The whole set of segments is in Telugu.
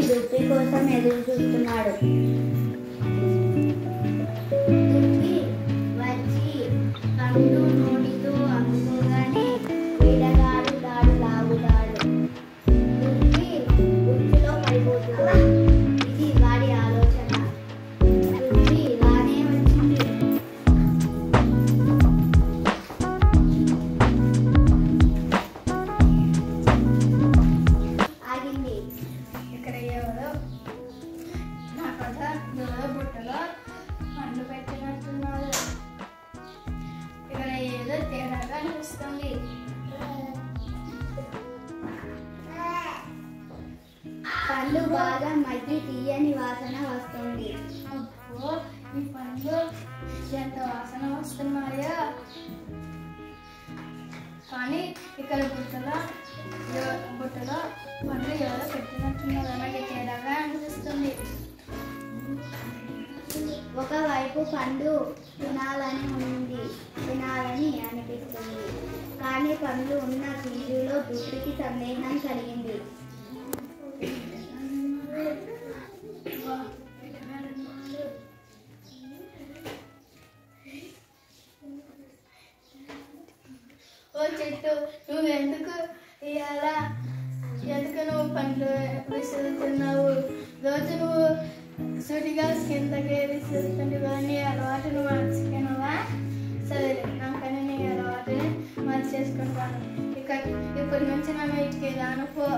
దుప్పి కోసం ఎదురు చూస్తున్నాడు. దుప్పి వచ్చి పండు నోటితో అందుకోగానే వీడగాడు దాడు లాగుతాడు. దుప్పి ఉచ్చులో పడిపోతుంది. ఇది వాడి ఆలోచన. దుప్పి రానే వచ్చింది. ఆగింది. ఇక్కడ ఎవరో నా కథ బుట్టలో పండు పెట్టినట్టున్నారు. ఇక్కడ ఏదో తేడాగా అనిపిస్తుంది. పండ్లు బాగా మగ్గి తీయని వాసన వస్తుంది. అబ్బో, ఈ పండ్లు ఎంత వాసన వస్తున్నాయో. కానీ ఇక్కడ బుట్టలో పండ్లు ఎవరో పెట్టినట్టున్నారు. అలాగే తేడాగా అనిపిస్తుంది. ఒకవైపు పండు తినాలని అనిపిస్తుంది. కానీ పండ్లు ఉన్న తీరులో దుప్పికి సందేహం కలిగింది. ఓ చెట్టు, నువ్వు ఎందుకు పండ్లు విసురుతున్నావు? రోజు నువ్వు సూటిగా కిందకి విసురుతుంటావు. నీ అలవాటును మార్చుకున్నావా? సరే, నాకని నీ అలవాటుని మార్చేసుకుంటాను. ఇప్పటి నుంచి నన్ను ఇటుకి రానుకో.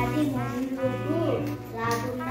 అది ముందుకు రాకుండా